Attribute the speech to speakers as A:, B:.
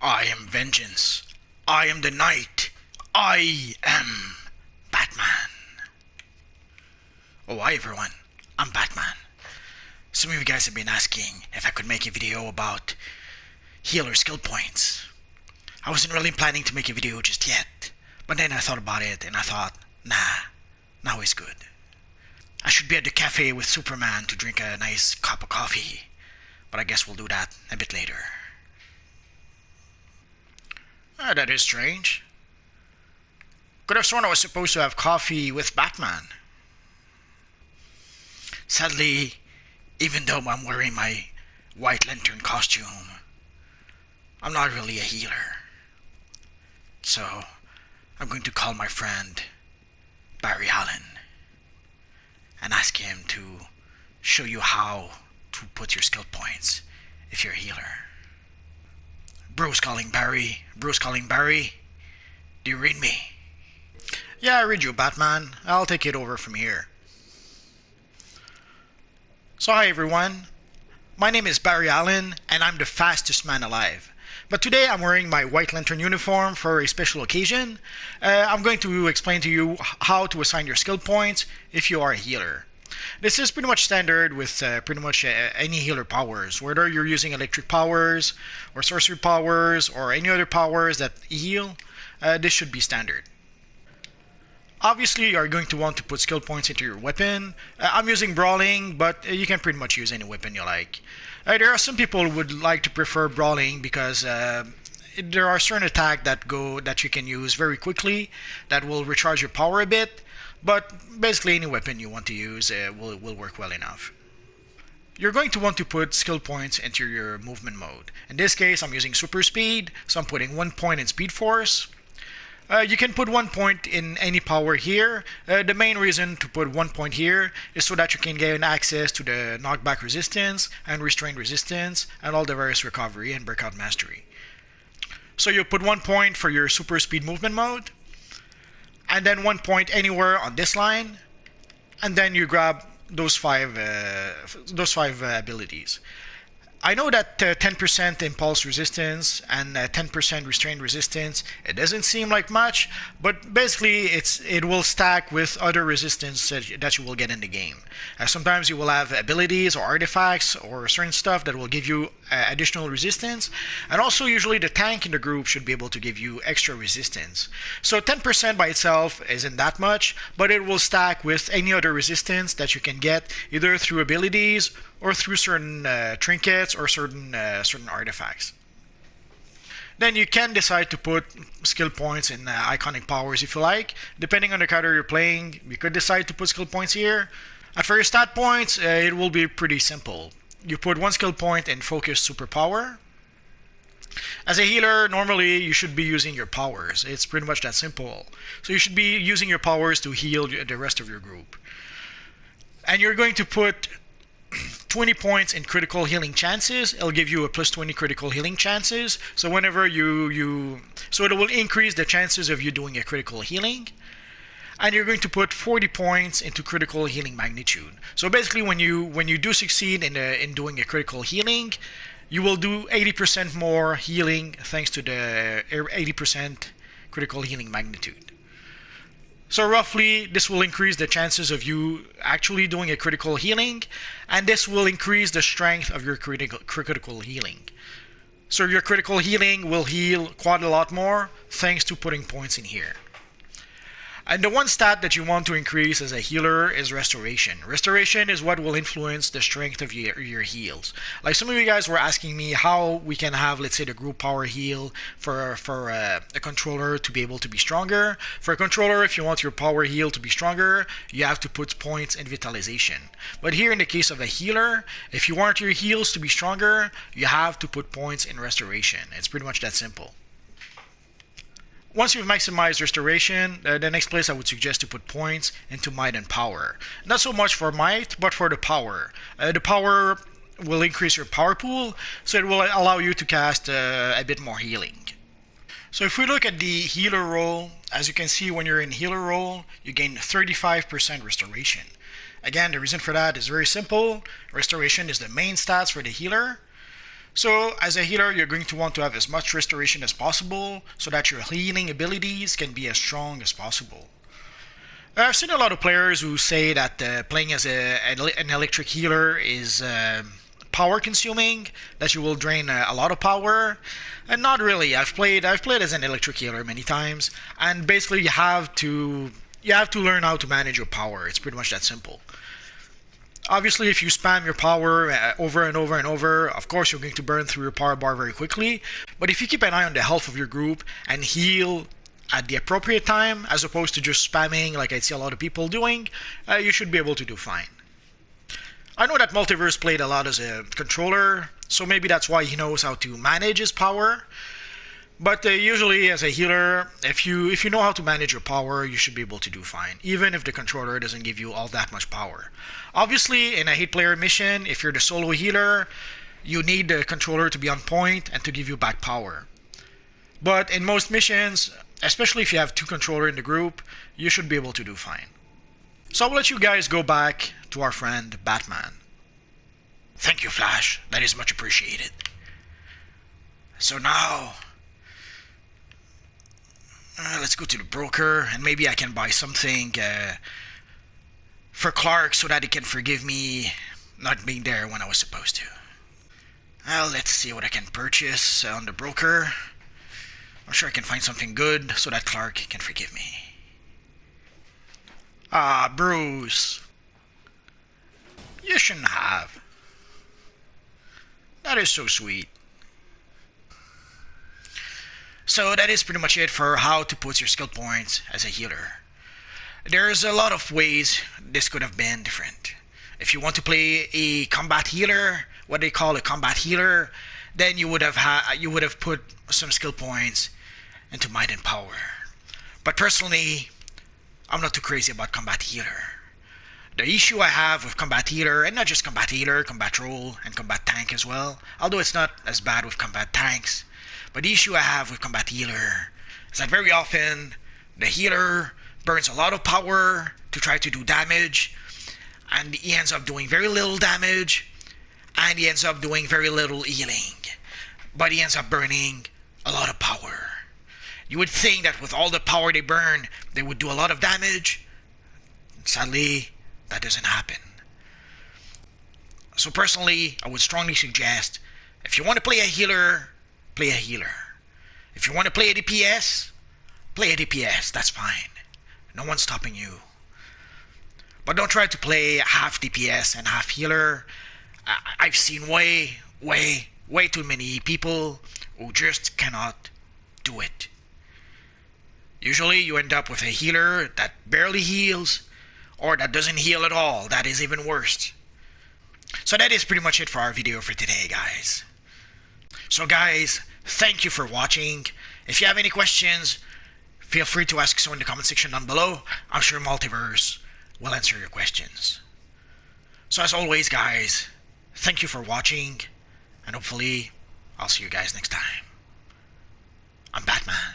A: I am vengeance. I am the night. I am Batman. Oh, hi everyone. I'm Batman. Some of you guys have been asking if I could make a video about healer skill points. I wasn't really planning to make a video just yet, but then I thought about it and I thought, nah, now is good. I should be at the cafe with Superman to drink a nice cup of coffee, but I guess we'll do that a bit later. That is strange. Could have sworn I was supposed to have coffee with Batman. Sadly, even though I'm wearing my White Lantern costume, I'm not really a healer. So, I'm going to call my friend Barry Allen and ask him to show you how to put your skill points if you're a healer. Bruce calling Barry. Bruce calling Barry. Do you read me? Yeah, I read you, Batman. I'll take it over from here. So hi everyone. My name is Barry Allen and I'm the fastest man alive. But today I'm wearing my White Lantern uniform for a special occasion. I'm going to explain to you how to assign your skill points if you are a healer. This is pretty much standard with pretty much any healer powers, whether you're using electric powers or sorcery powers or any other powers that heal, this should be standard. Obviously, you're going to want to put skill points into your weapon. I'm using Brawling, but you can pretty much use any weapon you like. There are some people who would like to prefer Brawling because there are certain attacks that you can use very quickly that will recharge your power a bit, but basically any weapon you want to use will work well enough. You're going to want to put skill points into your movement mode. In this case, I'm using super speed, so I'm putting 1 point in speed force. You can put 1 point in any power here. The main reason to put 1 point here is so that you can gain access to the knockback resistance and restraint resistance and all the various recovery and breakout mastery. So you put 1 point for your super speed movement mode, and then 1 point anywhere on this line, and then you grab those five abilities. I know that 10% impulse resistance and 10% restraint resistance, it doesn't seem like much, but basically it will stack with other resistance that you will get in the game. Sometimes you will have abilities or artifacts or certain stuff that will give you additional resistance, and also usually the tank in the group should be able to give you extra resistance. So 10% by itself isn't that much, but it will stack with any other resistance that you can get either through abilities or through certain trinkets or certain artifacts. Then you can decide to put skill points in iconic powers if you like. Depending on the character you're playing, you could decide to put skill points here. And for your stat points, it will be pretty simple. You put 1 skill point in focus superpower. As a healer, normally you should be using your powers. It's pretty much that simple. So you should be using your powers to heal the rest of your group. And you're going to put 20 points in critical healing chances. It'll give you a plus 20 critical healing chances. So whenever so it will increase the chances of you doing a critical healing. And you're going to put 40 points into critical healing magnitude. So basically when you do succeed in doing a critical healing, you will do 80% more healing thanks to the 80% critical healing magnitude. So roughly, this will increase the chances of you actually doing a critical healing, and this will increase the strength of your critical healing. So your critical healing will heal quite a lot more thanks to putting points in here. And the one stat that you want to increase as a healer is restoration. Restoration is what will influence the strength of your heals. Like some of you guys were asking me how we can have, let's say, the group power heal for a controller to be able to be stronger. For a controller, if you want your power heal to be stronger, you have to put points in vitalization. But here in the case of a healer, if you want your heals to be stronger, you have to put points in restoration. It's pretty much that simple. Once you've maximized restoration, the next place I would suggest to put points into might and power. Not so much for might, but for the power. The power will increase your power pool, so it will allow you to cast a bit more healing. So if we look at the healer role, as you can see when you're in healer role, you gain 35% restoration. Again, the reason for that is very simple. Restoration is the main stats for the healer. So, as a healer, you're going to want to have as much restoration as possible so that your healing abilities can be as strong as possible. I've seen a lot of players who say that playing as an electric healer is power consuming, that you will drain a lot of power, and not really. I've played as an electric healer many times, and basically you have to learn how to manage your power. It's pretty much that simple. Obviously, if you spam your power over and over and over, of course you're going to burn through your power bar very quickly. But if you keep an eye on the health of your group and heal at the appropriate time, as opposed to just spamming like I see a lot of people doing, you should be able to do fine. I know that Multiverse played a lot as a controller, so maybe that's why he knows how to manage his power. But usually, as a healer, if you know how to manage your power, you should be able to do fine, even if the controller doesn't give you all that much power. Obviously, in a 8-player mission, if you're the solo healer, you need the controller to be on point and to give you back power. But in most missions, especially if you have 2 controllers in the group, you should be able to do fine. So I'll let you guys go back to our friend Batman. Thank you, Flash. That is much appreciated. So now, let's go to the broker, and maybe I can buy something for Clark so that he can forgive me not being there when I was supposed to. Well, let's see what I can purchase on the broker. I'm sure I can find something good so that Clark can forgive me. Ah, Bruce. You shouldn't have. That is so sweet. So that is pretty much it for how to put your skill points as a healer. There's a lot of ways this could have been different. If you want to play a combat healer, what they call a combat healer, then you would have put some skill points into might and power. But personally, I'm not too crazy about combat healer. The issue I have with combat healer, and not just combat healer, combat troll, and combat tank as well, although it's not as bad with combat tanks, but the issue I have with combat healer is that very often the healer burns a lot of power to try to do damage, and he ends up doing very little damage, and he ends up doing very little healing, but he ends up burning a lot of power. You would think that with all the power they burn, they would do a lot of damage. Sadly, that doesn't happen. So personally, I would strongly suggest, if you want to play a healer, play a healer. If you want to play a DPS, play a DPS, that's fine. No one's stopping you. But don't try to play half DPS and half healer. I've seen way too many people who just cannot do it. Usually you end up with a healer that barely heals, or that doesn't heal at all. That is even worse. So that is pretty much it for our video for today, guys. So guys, thank you for watching. If you have any questions, feel free to ask so in the comment section down below. I'm sure Multiverse will answer your questions. So as always, guys, thank you for watching, and hopefully I'll see you guys next time. I'm Batman.